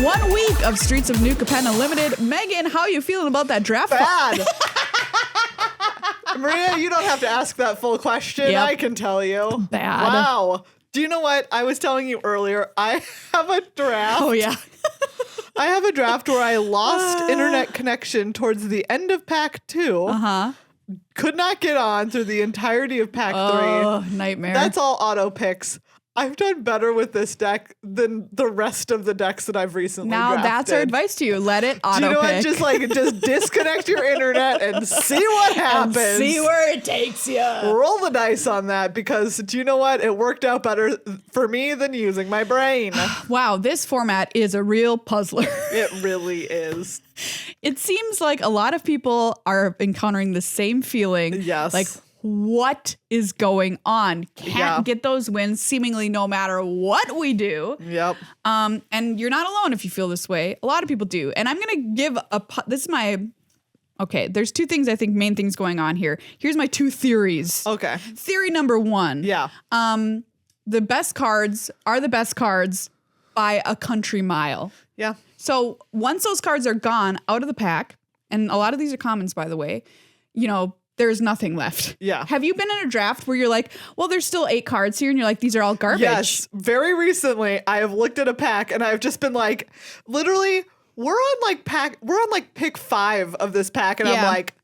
1 week of Streets of New Capenna Limited. Megan, how are you feeling about that draft? Bad. Maria, you don't have to ask that full question. Yep. I can tell you. Bad. Wow. Do you know what? I was telling you earlier, I have a draft. Oh, yeah. I have a draft where I lost internet connection towards the end of pack 2. Uh-huh. Could not get on through the entirety of pack 3. Oh, nightmare. That's all auto picks. I've done better with this deck than the rest of the decks that I've recently drafted. That's our advice to you. Let it auto Do you know pick. what? Just disconnect your internet and see what happens. And see where it takes you. Roll the dice on that, because do you know what? It worked out better for me than using my brain. Wow, this format is a real puzzler. It really is. It seems like a lot of people are encountering the same feeling. Yes. Like, what is going on? Can't get those wins seemingly no matter what we do. Yep. And you're not alone if you feel this way. A lot of people do. And I'm going to give okay, there's 2 things I think main things going on here. Here's my 2 theories. Okay. Theory number 1. Yeah. The best cards are the best cards by a country mile. Yeah. So once those cards are gone out of the pack, and a lot of these are commons, by the way, there's nothing left. Yeah. Have you been in a draft where you're like, well, there's still 8 cards here, and you're like, these are all garbage? Yes. Very recently, I have looked at a pack and I've just been like, literally, we're on pick 5 of this pack, and I'm like,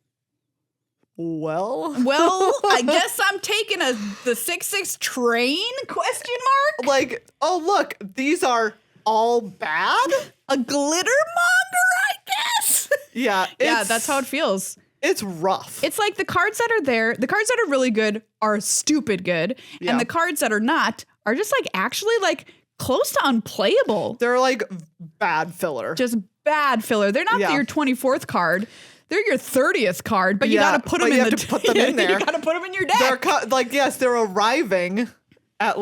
well, I guess I'm taking the 6/6 train ? Like, oh look, these are all bad. A glitter monger, I guess. Yeah. Yeah, that's how it feels. It's rough. It's like the cards that are there, the cards that are really good are stupid good. Yeah. And the cards that are not are just like actually like close to unplayable. They're like bad filler. Just bad filler. They're not your 24th card. They're your 30th card, but you got to put them in you have to put them in there. You got to put them in your deck. They're arriving at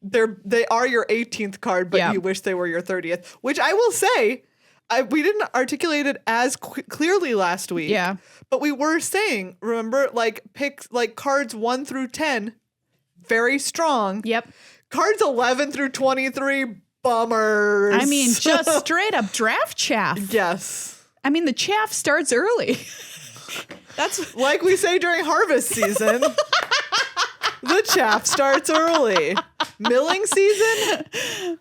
they are your 18th card, but you wish they were your 30th, which I will say, we didn't articulate it as clearly last week. Yeah. But we were saying, remember, picks cards 1 through 10, very strong. Yep. Cards 11 through 23, bummers. I mean, just straight up draft chaff. Yes. I mean, the chaff starts early. That's like we say during harvest season. The chaff starts early. Milling season?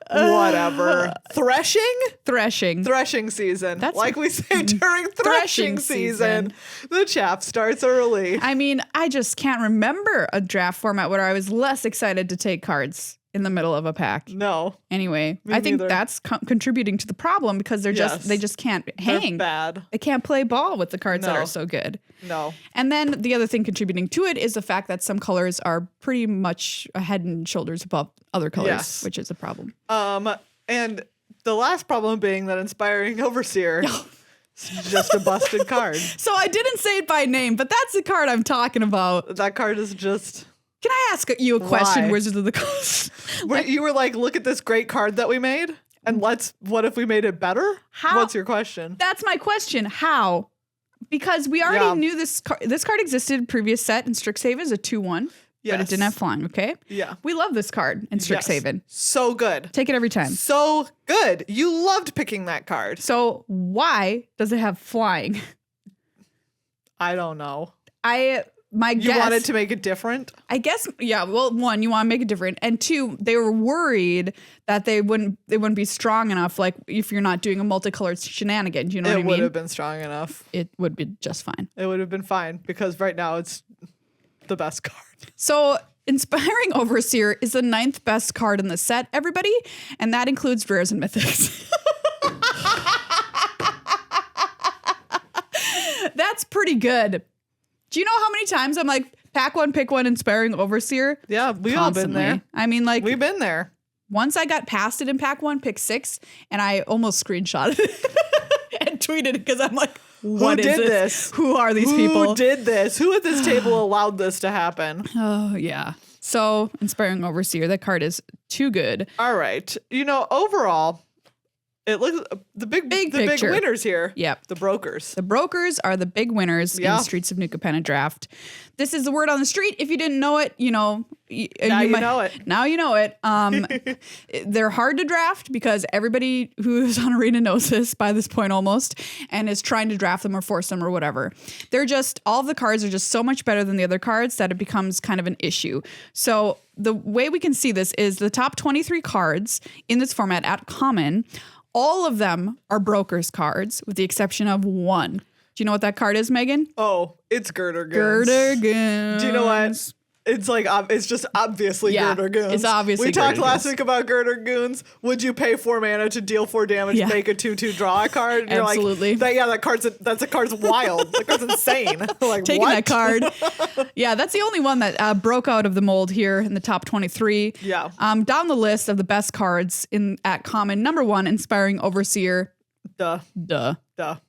Whatever. Threshing season. That's like we say during threshing season. The chaff starts early. I mean, I just can't remember a draft format where I was less excited to take cards in the middle of a pack. No. Anyway, I think that's contributing to the problem, because they just can't hang. They're bad. They can't play ball with the cards that are so good. No. And then the other thing contributing to it is the fact that some colors are pretty much a head and shoulders above other colors, which is a problem. And the last problem being that Inspiring Overseer is just a busted card. So I didn't say it by name, but that's the card I'm talking about. That card is just... Can I ask you a question, Why? Wizards of the Coast? You were like, look at this great card that we made, and what if we made it better? How? What's your question? That's my question. How? Because we already knew this card existed in previous set, and Strixhaven is a 2/1, but it didn't have flying, okay? Yeah. We love this card in Strixhaven. Yes. So good. Take it every time. So good. You loved picking that card. So why does it have flying? I don't know. You wanted to make it different? I guess, yeah. Well, 1, you want to make it different, and 2, they were worried that they wouldn't be strong enough. Like if you're not doing a multicolored shenanigans, you know what I mean? It would have been strong enough. It would be just fine. It would have been fine, because right now it's the best card. So Inspiring Overseer is the 9th best card in the set, everybody, and that includes rares and mythics. That's pretty good. Do you know how many times I'm like, pack 1, pick 1, Inspiring Overseer? Yeah, we've all been there. I mean, we've been there. Once I got past it in pack 1, pick 6, and I almost screenshotted it and tweeted it, because I'm like, what is this? Who are these people? Who did this? Who at this table allowed this to happen? Oh, yeah. So, Inspiring Overseer, that card is too good. All right. Overall, It looks the big picture. winners here. Yep. The brokers. The brokers are the big winners in the Streets of New Capenna draft. This is the word on the street. If you didn't know it, now you know it. Now you know it. They're hard to draft because everybody who's on Arena knows this by this point almost and is trying to draft them or force them or whatever. They're just, all of the cards are just so much better than the other cards that it becomes kind of an issue. So the way we can see this is the top 23 cards in this format at common. All of them are brokers cards with the exception of one. Do you know what that card is, Megan? Oh, it's Girder Goons. Girder Goons. Do you know what? It's like, it's just obviously Girder Goons. It's obviously We talked Girder last Goons. week about Girder Goons. Would you pay 4 mana to deal 4 damage, make a 2/2 draw a card? And Absolutely. You're like, that card's wild. That card's insane. Like, Taking what? that card. Yeah, that's the only one that broke out of the mold here in the top 23. Yeah. Down the list of the best cards at common, number 1, Inspiring Overseer. Duh.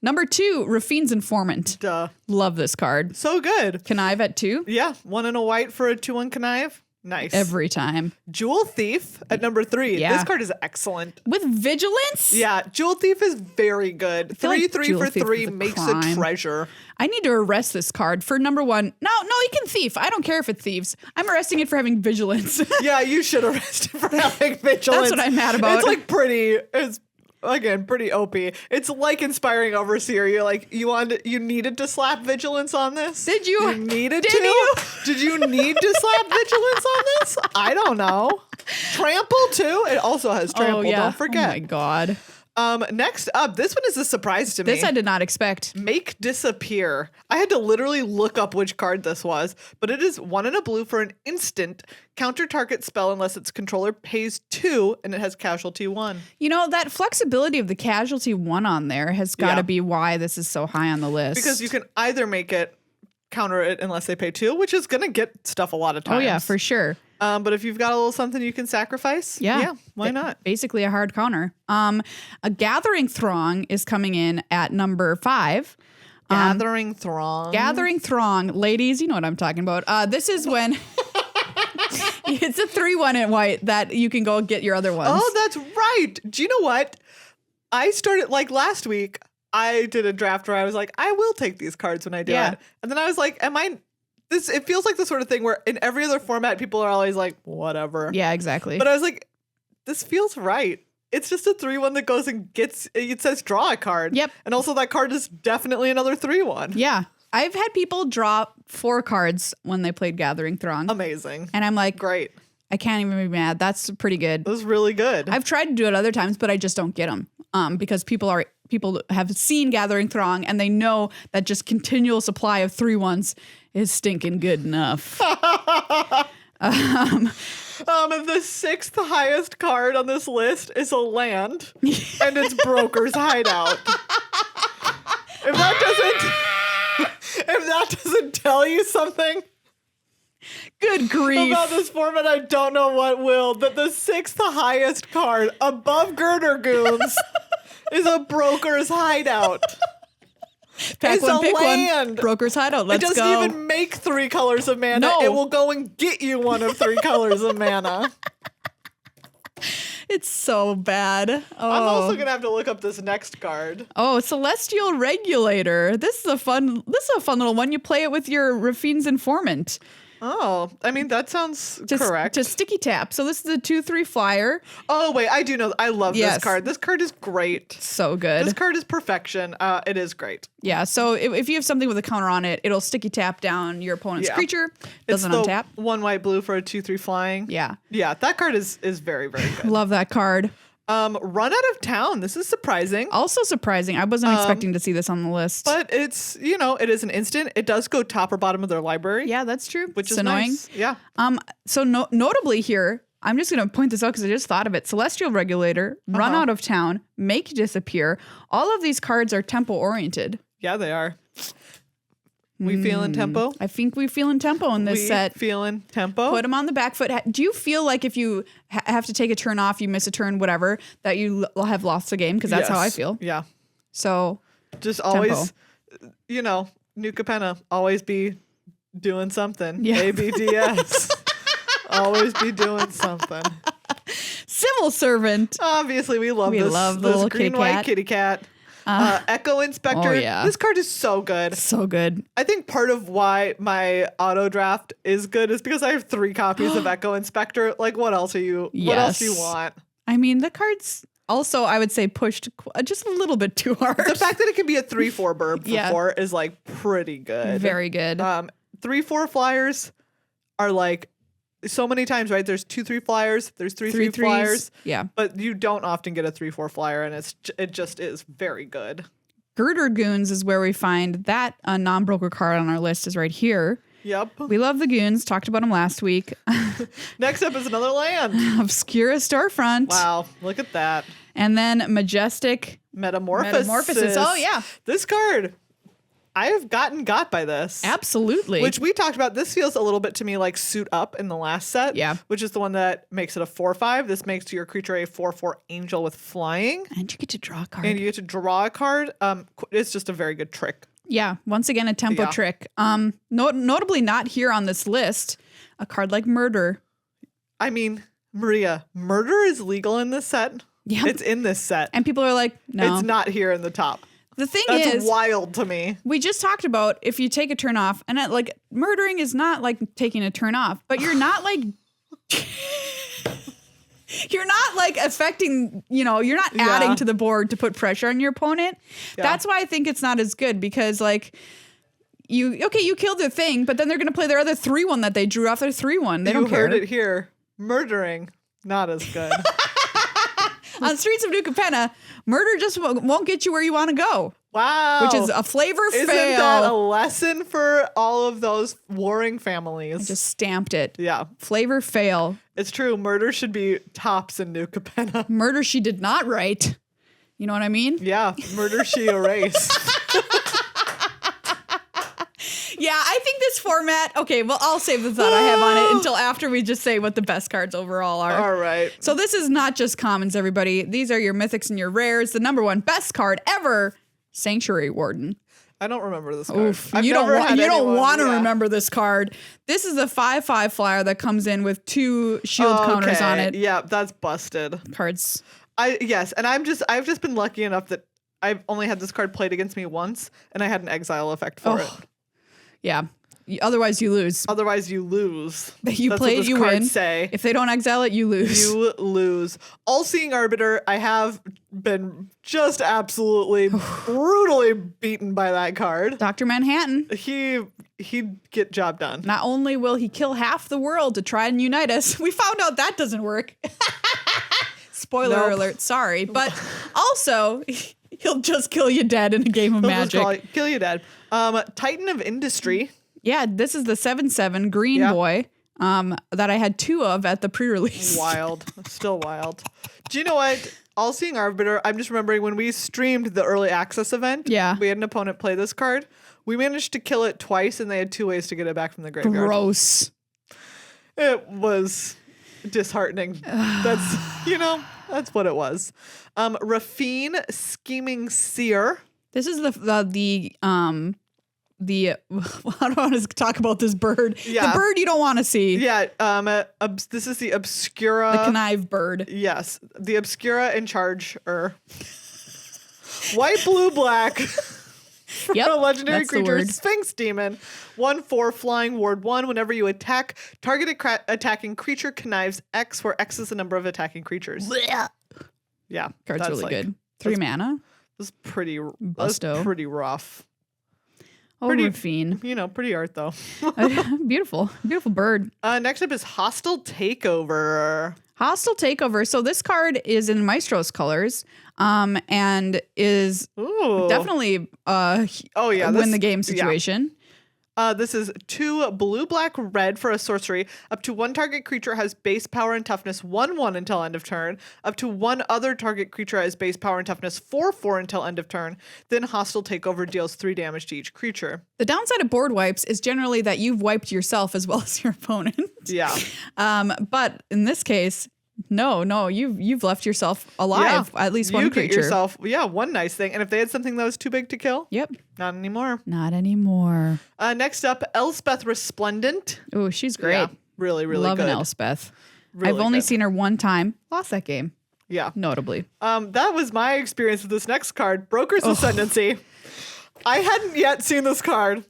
Number 2, Rafine's Informant. Duh. Love this card. So good. Connive at 2. Yeah. 1 and a white for a 2/1 connive. Nice. Every time. Jewel Thief at number 3. Yeah. This card is excellent. With Vigilance? Yeah. Jewel Thief is very good. Like 3/3 Jewel for Thief 3 is a makes crime. a treasure. I need to arrest this card for number 1. No, you can thief. I don't care if it thieves. I'm arresting it for having Vigilance. Yeah, you should arrest it for having vigilance. That's what I'm mad about. It's like pretty OP. It's like Inspiring Overseer. You're like, you needed to slap vigilance on this? Did you? You needed Did to? you? Did you need to slap vigilance on this? I don't know. Trample too? It also has trample, don't forget. Oh my God. Next up, this one is a surprise to me. This I did not expect. Make Disappear. I had to literally look up which card this was, but it is 1 and a blue for an instant. Counter target spell unless its controller pays 2, and it has casualty 1. You know, that flexibility of the casualty 1 on there has got to be why this is so high on the list. Because you can either make it counter it unless they pay 2, which is going to get stuff a lot of times. Oh yeah, for sure. But if you've got a little something you can sacrifice, why not? Basically a hard counter. A Gathering Throng is coming in at number 5. Gathering Throng. Gathering Throng. Ladies, you know what I'm talking about. This is when it's a 3/1 in white that you can go get your other ones. Oh, that's right. Do you know what? I started, like last week, I did a draft where I was like, I will take these cards when I do it. And then I was like, it feels like the sort of thing where in every other format, people are always like, whatever. Yeah, exactly. But I was like, this feels right. It's just a 3/1 that goes and it says draw a card. Yep. And also that card is definitely another 3/1. Yeah. I've had people draw 4 cards when they played Gathering Throng. Amazing. And I'm like, great. I can't even be mad. That's pretty good. That was really good. I've tried to do it other times, but I just don't get them. Because people have seen Gathering Throng and they know that just continual supply of 3/1s is stinking good enough. The 6th highest card on this list is a land, and it's Broker's Hideout. If that doesn't tell you something, good grief, about this format, I don't know what will. That the 6th highest card above Girder Goons is a Broker's Hideout. Pick land. One. Broker's Hideout. Let's go. It doesn't even make 3 colors of mana. No. It will go and get you one of 3 colors of mana. It's so bad. Oh. I'm also gonna have to look up this next card. Oh, Celestial Regulator. This is a fun little one. You play it with your Rafine's Informant. Oh, I mean, that sounds correct. To sticky tap. So this is a 2/3 flyer. Oh, wait, I do know. I love this card. This card is great. So good. This card is perfection. It is great. Yeah, so if you have something with a counter on it, it'll sticky tap down your opponent's creature. Doesn't untap. 1 white blue for a 2/3 flying. Yeah. Yeah, that card is very, very good. Love that card. Run Out of Town. This is surprising. Also surprising. I wasn't expecting to see this on the list. But it's, it is an instant. It does go top or bottom of their library. Yeah, that's true. Which is annoying. Nice. Yeah. So notably here, I'm just going to point this out because I just thought of it. Celestial Regulator, Run Out of Town, Make Disappear. All of these cards are tempo oriented. Yeah, they are. We feeling tempo? I think we feeling tempo in this set. Feeling tempo? Put them on the back foot. Do you feel like if you have to take a turn off, you miss a turn, whatever, that you have lost the game? Because that's how I feel. Yeah. So just always, New Capenna, always be doing something. Yeah. ABDS. Always be doing something. Civil Servant. Obviously, we love We this. love the this little green kitty white cat. kitty cat. Echo Inspector. Oh, yeah. This card is so good. So good. I think part of why my auto draft is good is because I have 3 copies of Echo Inspector. Like, what else are you? What else do you want? I mean, the card's also, I would say, pushed just a little bit too hard. The fact that it can be a 3/4 burb for 4 is like pretty good. Very good. 3/4 flyers are like so many times, right? There's 2/3 flyers. There's 3/3 flyers. Yeah. But you don't often get a 3/4 flyer, and it just is very good. Girder Goons is where we find that non-broker card on our list is right here. Yep. We love the Goons. Talked about them last week. Next up is another land. Obscura Storefront. Wow, look at that. And then Majestic Metamorphosis. Oh, yeah. This card, I have got by this. Absolutely. Which we talked about. This feels a little bit to me like Suit Up in the last set. Yeah. Which is the one that makes it a 4/5. This makes your creature a 4/4 angel with flying. And you get to draw a card. And you get to draw a card. It's just a very good trick. Yeah. Once again, a tempo trick. Notably not here on this list, a card like Murder. I mean, Maria, murder is legal in this set. Yeah. It's in this set. And people are like, no. It's not here in the top. The thing That's is, wild to me. we just talked about if you take a turn off, and like murdering is not like taking a turn off, but you're not like you're not like affecting, you're not adding to the board to put pressure on your opponent. Yeah. That's why I think it's not as good, because like you killed their thing, but then they're gonna play their other 3/1 that they drew off their 3/1. They don't care. You heard it here. Murdering, not as good. On Streets of New Capenna, murder just won't get you where you want to go. Wow. Which is a flavor fail. Isn't that a lesson for all of those warring families? I just stamped it. Yeah. Flavor fail. It's true. Murder should be tops in New Capenna. Murder she did not write. You know what I mean? Yeah. Murder she erased. Yeah, I think this format, okay, well, I'll save the thought I have on it until after we just say what the best cards overall are. All right. So this is not just commons, everybody. These are your mythics and your rares. The number 1 best card ever, Sanctuary Warden. I don't remember this card. Oof, you don't want to remember this card. This is a 5/5 flyer that comes in with 2 shield counters on it. Yeah, that's busted. Cards. Yes, and I've just been lucky enough that I've only had this card played against me once, and I had an exile effect for it. Yeah. Otherwise, you lose. Otherwise, you lose. You play it, you win. Say. If they don't exile it, you lose. You lose. All-Seeing Arbiter, I have been just absolutely brutally beaten by that card. Dr. Manhattan. He'd get job done. Not only will he kill half the world to try and unite us, we found out that doesn't work. Spoiler alert, sorry. But also, he'll just kill you dead in a game of Magic. Kill you dead. Titan of Industry. Yeah, this is the 7/7 green boy that I had 2 of at the pre-release. Wild. Still wild. Do you know what? All-Seeing Arbiter, I'm just remembering when we streamed the early access event, we had an opponent play this card. We managed to kill it twice, and they had 2 ways to get it back from the graveyard. Gross. It was disheartening. That's what it was. Rafine, Scheming Seer. This is how do I want to talk about this bird? Yeah. The bird you don't want to see. Yeah. This is the Obscura. The connive bird. Yes. The Obscura in charge. White, blue, black. Yep. A legendary creature, Sphinx Demon. 1/4 flying, ward 1. Whenever you attack, target attacking creature connives X, where X is the number of attacking creatures. Yeah. Card's really good. 3 mana. That's pretty Busto. Pretty rough. Oh, Rafine. Pretty art though. Beautiful bird. Next up is Hostile Takeover. Hostile Takeover. So this card is in Maestro's colors, and is definitely win the game situation. Yeah. This is 2 blue, black, red for a sorcery. Up to 1 target creature has base power and toughness 1/1 until end of turn. Up to 1 other target creature has base power and toughness 4/4 until end of turn. Then Hostile Takeover deals 3 damage to each creature. The downside of board wipes is generally that you've wiped yourself as well as your opponent. Yeah. But in this case, no, you've left yourself alive. At least one creature. You get yourself, one nice thing. And if they had something that was too big to kill, yep, not anymore. Not anymore. Next up, Elspeth Resplendent. Oh, she's great. Yeah, really, really Loving good. Elspeth. Really I've only good. seen her one time. Lost that game. Yeah. Notably. That was my experience with this next card, Broker's Ascendancy. I hadn't yet seen this card.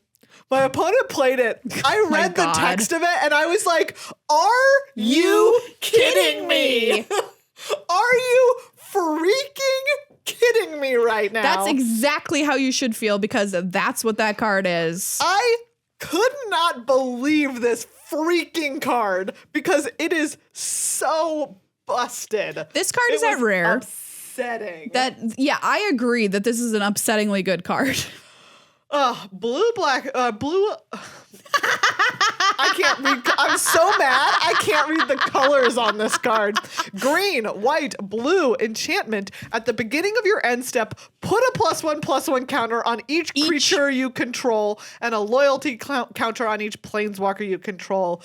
My opponent played it. I read the text of it and I was like, are you kidding me? Are you freaking kidding me right now? That's exactly how you should feel because that's what that card is. I could not believe this freaking card because it is so busted. This card is at rare. Upsetting. I agree that this is an upsettingly good card. Blue. I can't read. I'm so mad. I can't read the colors on this card. Green, white, blue, enchantment. At the beginning of your end step, put a +1/+1 counter on each creature you control and a loyalty counter on each planeswalker you control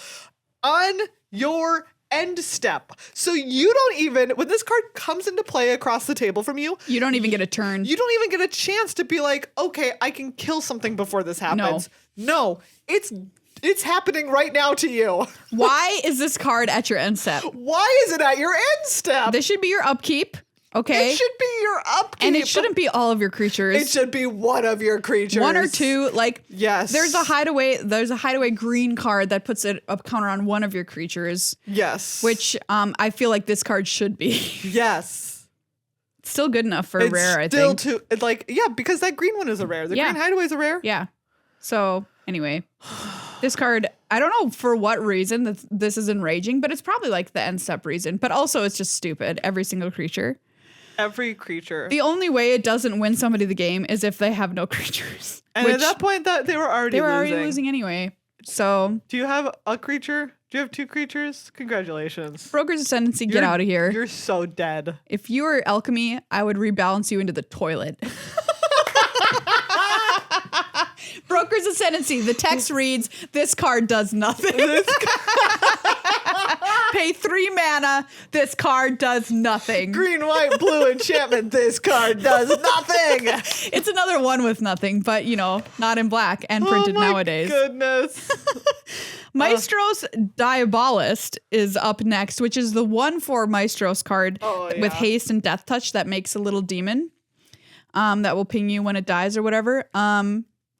on your end step. So you don't even, when this card comes into play across the table from you, you don't even get a turn. You don't even get a chance to be like, okay, I can kill something before this happens. No, it's happening right now to you. Why is this card at your end step? Why is it at your end step? This should be your upkeep. Okay. It should be your upkeep. And it shouldn't be all of your creatures. It should be one of your creatures. One or two. Like, yes. There's a hideaway green card that puts a counter on one of your creatures. Yes. Which I feel like this card should be. Yes. It's still good enough for a rare, I think. Still because that green one is a rare. The green hideaway is a rare. Yeah. So anyway, this card, I don't know for what reason that this is enraging, but it's probably like the end step reason. But also it's just stupid. Every single creature. Every creature. The only way it doesn't win somebody the game is if they have no creatures. And at that point, they were already losing anyway. So, do you have a creature? Do you have two creatures? Congratulations. Broker's Ascendancy, get out of here. You're so dead. If you were Alchemy, I would rebalance you into the toilet. Broker's Ascendancy. The text reads, this card does nothing. Pay 3 mana. This card does nothing. Green, white, blue enchantment. This card does nothing. It's another one with nothing, but not in black and printed nowadays. Goodness. Maestros Diabolist is up next, which is the 1/4 Maestros card with haste and death touch that makes a little demon that will ping you when it dies or whatever.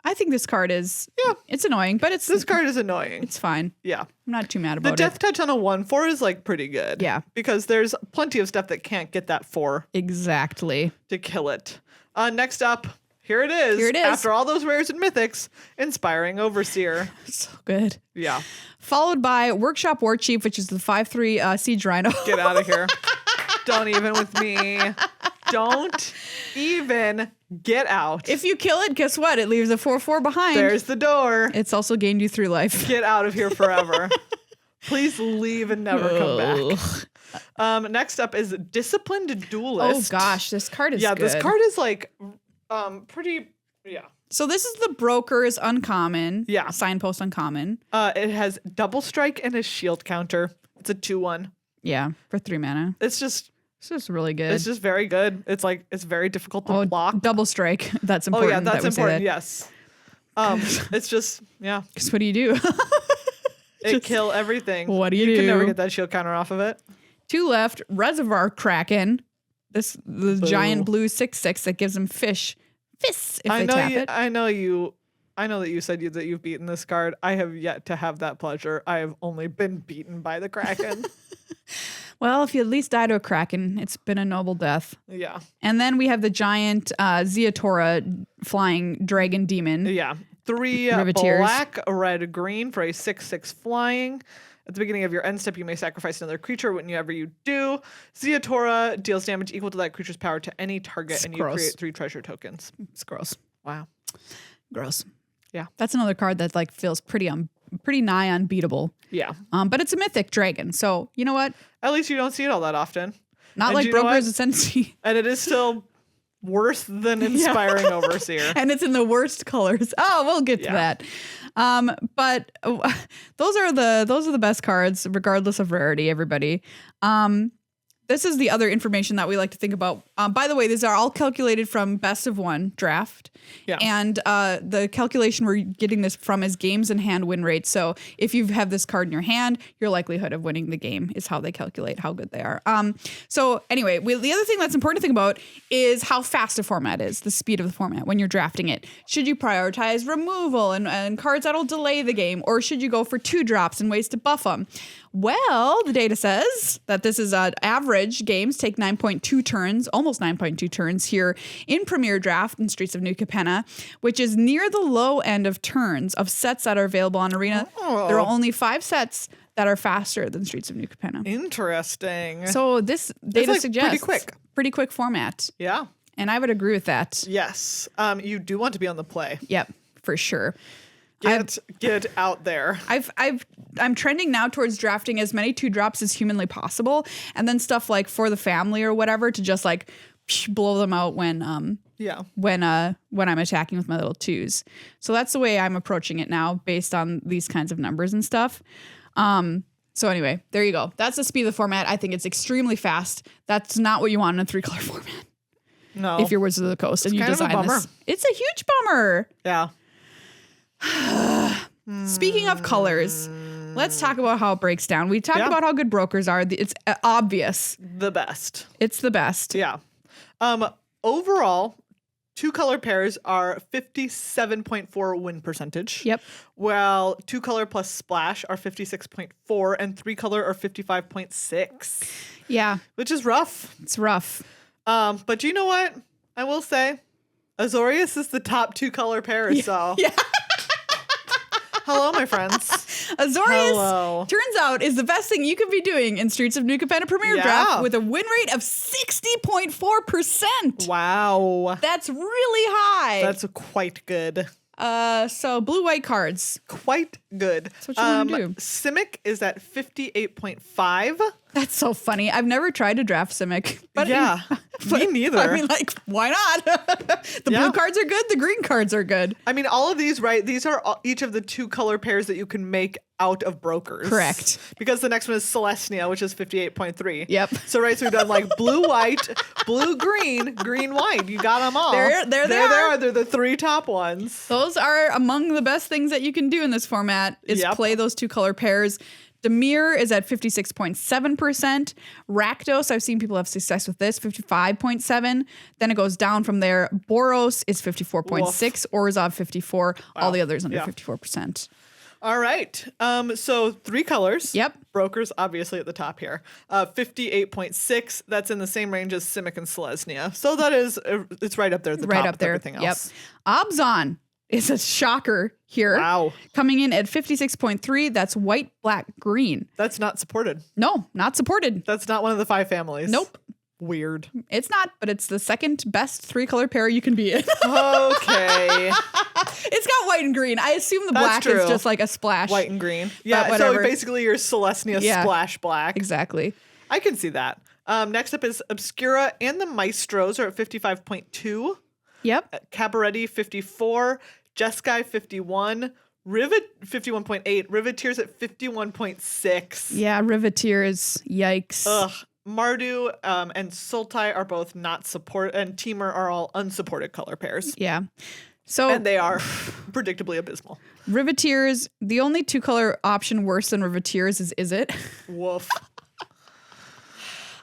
I think this card is it's annoying, but this card is annoying. It's fine. Yeah. I'm not too mad about it. The death touch on a 1/4 is like pretty good. Yeah. Because there's plenty of stuff that can't get that 4. Exactly. To kill it. Next up, here it is. Here it is. After all those rares and mythics, Inspiring Overseer. So good. Yeah. Followed by Workshop Warchief, which is the 5/3 Siege Rhino. Get out of here. Don't even with me. Don't even get out. If you kill it, guess what? It leaves a 4/4 behind. There's the door. It's also gained you 3 life. Get out of here forever. Please leave and never come back. Next up is Disciplined Duelist. Oh gosh, this card is good. This card is like pretty. So this is the Broker's uncommon. Yeah. Signpost uncommon. It has double strike and a shield counter. It's a 2/1. Yeah, for 3 mana. It's just really good. It's just very good. It's very difficult to block. Double strike. That's important. Oh yeah, that's important. That. Yes. It's just Because what do you do? Kill everything. What do you do? You can never get that shield counter off of it. 2 left. Reservoir Kraken. The giant blue 6/6 that gives them fists if they tap it. I know that you said that you've beaten this card. I have yet to have that pleasure. I have only been beaten by the Kraken. Well, if you at least die to a Kraken, it's been a noble death. Yeah. And then we have the giant Zeatora flying dragon demon. Yeah. 3 black, red, green for a 6/6 flying. At the beginning of your end step, you may sacrifice another creature. Whenever you do, Zeatora deals damage equal to that creature's power to any target, and you create 3 treasure tokens. It's gross. Wow. Gross. Yeah. That's another card that feels pretty nigh unbeatable. Yeah. But it's a mythic dragon, so you know what? At least you don't see it all that often. Not like Broker's Ascendancy. And it is still worse than Inspiring Overseer. And it's in the worst colors. Oh, we'll get to that. But those are the best cards, regardless of rarity, everybody. this is the other information that we like to think about. By the way, these are all calculated from best of one draft. Yeah. And the calculation we're getting this from is games in hand win rate. So if you have this card in your hand, your likelihood of winning the game is how they calculate how good they are. So anyway, the other thing that's important to think about is how fast a format is, the speed of the format when you're drafting it. Should you prioritize removal and cards that'll delay the game, or should you go for 2 drops and ways to buff them? Well, the data says that this is average games take 9.2 turns, almost 9.2 turns here in Premier Draft in Streets of New Capenna, which is near the low end of turns of sets that are available on Arena. Oh. There are only 5 sets that are faster than Streets of New Capenna. Interesting. So this data suggests pretty quick format. Yeah. And I would agree with that. Yes. You do want to be on the play. Yep, for sure. Get out there. I'm trending now towards drafting as many 2 drops as humanly possible, and then stuff like for the family or whatever to just like blow them out when I'm attacking with my little 2s. So that's the way I'm approaching it now, based on these kinds of numbers and stuff. So anyway, there you go. That's the speed of the format. I think it's extremely fast. That's not what you want in a 3-color format. No. If you're Wizards of the Coast and you design this, it's a huge bummer. Yeah. Speaking of colors, let's talk about how it breaks down. We talked about how good brokers are. It's obvious. The best. It's the best. Yeah. Overall, 2-color pairs are 57.4 win percentage. Yep. While 2-color plus splash are 56.4 and 3-color are 55.6. Yeah. Which is rough. It's rough. But you know what? I will say, Azorius is the top 2-color pair. So. Yeah. Hello, my friends. Azorius, turns out, is the best thing you could be doing in Streets of New Capenna Premier Draft with a win rate of 60.4%. Wow. That's really high. That's quite good. So blue-white cards. Quite good. That's what you want to do. Simic is at 58.5. That's so funny. I've never tried to draft Simic. But yeah, me neither. I mean, like, why not? The blue cards are good. The green cards are good. I mean, all of these, right? These are each of the 2-color pairs that you can make out of brokers. Correct. Because the next one is Celestia, which is 58.3. Yep. So, right, so we've done like blue-white, blue-green, green-white. You got them all. There they are. They're the 3 top ones. Those are among the best things that you can do in this format is play those 2-color pairs. Demir is at 56.7%. Rakdos, I've seen people have success with this, 55.7. Then it goes down from there. Boros is 54.6. Orzhov 54. Wow. All the others under 54%. All right. So 3 colors. Yep. Brokers obviously at the top here. 58.6. That's in the same range as Simic and Selesnya. So that is, it's right up there at the top with everything else. Yep. Abzan is a shocker here. Wow. Coming in at 56.3. That's white, black, green. That's not supported. No, not supported. That's not one of the 5 families. Nope. Weird. It's not, but it's the second best 3-color pair you can be in. Okay. It's got white and green. I assume the black is just like a splash. White and green. Yeah, so basically your Selesnya splash black. Exactly. I can see that. Next up is Obscura and the Maestros are at 55.2. Yep. Cabaretti 54. Jeskai 51. Rivet 51.8. Riveteers at 51.6. Yeah, Riveteers. Yikes. Ugh. Mardu and Sultai are both not support, and Temur are all unsupported color pairs. Yeah. So and they are predictably abysmal. Riveteers, the only 2-color option worse than Riveteers is it? Woof.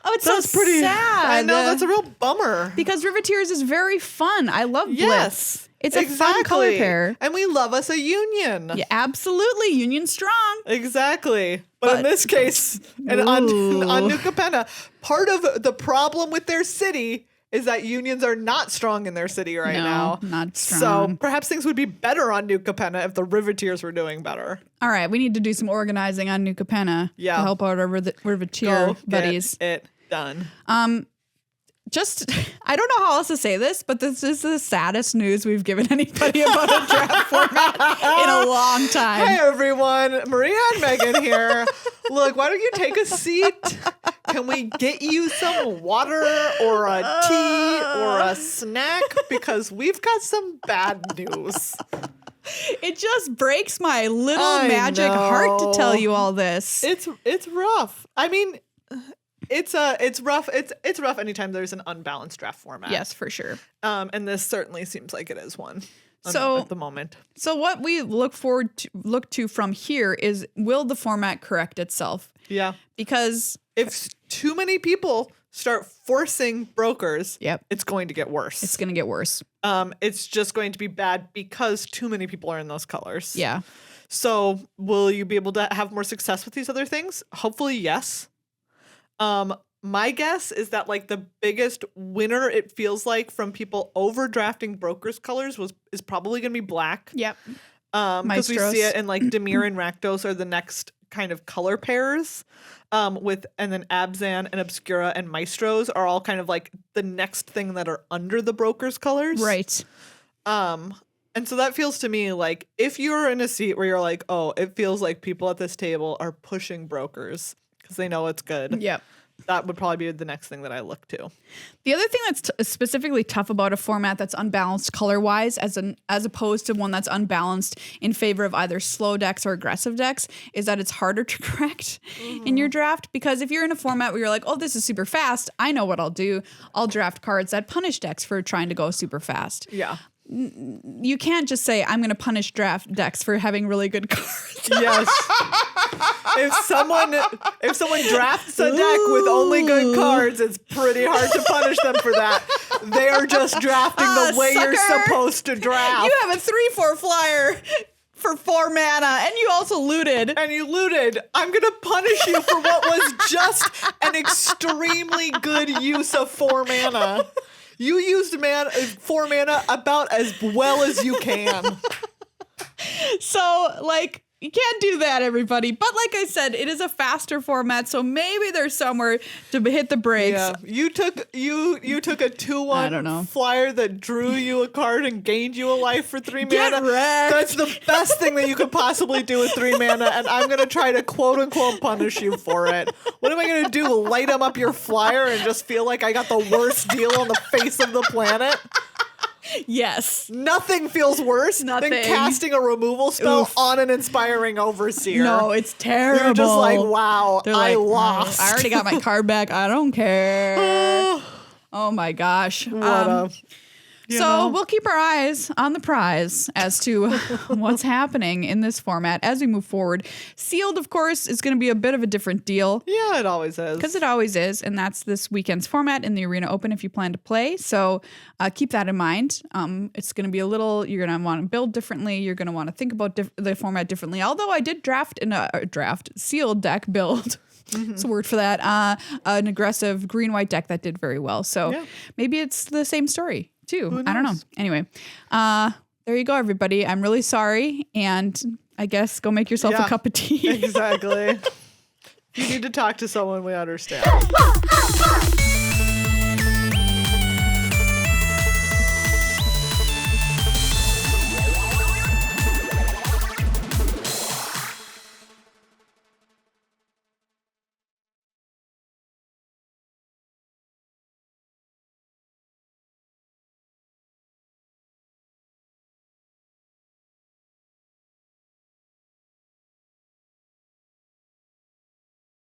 Oh, it's so pretty sad. I know, that's a real bummer. Because Riveteers is very fun. I love Blitz. It's a fun color pair. And we love us a Union. Yeah, absolutely. Union strong. Exactly. But in this case, and on New Capenna, part of the problem with their city is that unions are not strong in their city now. Not strong. So perhaps things would be better on New Capenna if the Riveteers were doing better. All right, we need to do some organizing on New Capenna to help out our Riveteer buddies. Get it done. I don't know how else to say this, but this is the saddest news we've given anybody about a draft format in a long time. Hey everyone, Maria and Megan here. Look, why don't you take a seat? Can we get you some water or a tea or a snack? Because we've got some bad news. It just breaks my little magic heart to tell you all this. It's rough. I mean, it's rough. It's rough anytime there's an unbalanced draft format. Yes, for sure. And this certainly seems like it is one. So at the moment. So what we look to from here is, will the format correct itself? Yeah. Because if too many people start forcing brokers, it's going to get worse. It's going to get worse. It's just going to be bad because too many people are in those colors. Yeah. So will you be able to have more success with these other things? Hopefully, yes. My guess is that like the biggest winner, it feels like, from people overdrafting brokers colors is probably going to be black. Yep. Because we see it in like Dimir and Rakdos are the next kind of color pairs. And then Abzan and Obscura and Maestros are all kind of like the next thing that are under the brokers colors. Right. And so that feels to me like if you're in a seat where you're like, oh, it feels like people at this table are pushing brokers because they know it's good. Yep. That would probably be the next thing that I look to. The other thing that's specifically tough about a format that's unbalanced color-wise as opposed to one that's unbalanced in favor of either slow decks or aggressive decks is that it's harder to correct in your draft. Because if you're in a format where you're like, oh, this is super fast, I know what I'll do. I'll draft cards that punish decks for trying to go super fast. Yeah. You can't just say, I'm going to punish draft decks for having really good cards. Yes. If someone drafts a deck with only good cards, it's pretty hard to punish them for that. They are just drafting the way sucker. You're supposed to draft. You have a 3/4 flyer for 4 mana, and you also looted. I'm going to punish you for what was just an extremely good use of 4 mana. You used 4 mana about as well as you can. So, like, you can't do that, everybody. But like I said, it is a faster format, so maybe there's somewhere to hit the brakes. Yeah, you took a 2/1 flyer that drew you a card and gained you a life for 3 Get mana. wrecked. That's the best thing that you could possibly do with 3 mana, and I'm gonna try to quote unquote punish you for it. What am I gonna do? Light them up your flyer and just feel like I got the worst deal on the face of the planet? Yes. Nothing feels worse than casting a removal spell on an Inspiring Overseer. No, it's terrible. You're just like, wow, I lost. I already got my card back. I don't care. Oh my gosh. So we'll keep our eyes on the prize as to what's happening in this format as we move forward. Sealed, of course, is going to be a bit of a different deal. Yeah, it always is. Because it always is. And that's this weekend's format in the Arena Open if you plan to play. So keep that in mind. It's going to be you're going to want to build differently. You're going to want to think about the format differently. Although I did sealed deck build. It's a word for that. An aggressive green-white deck that did very well. So maybe it's the same story too. I don't know. Anyway, there you go, everybody. I'm really sorry. And I guess go make yourself a cup of tea. Exactly. You need to talk to someone, we understand.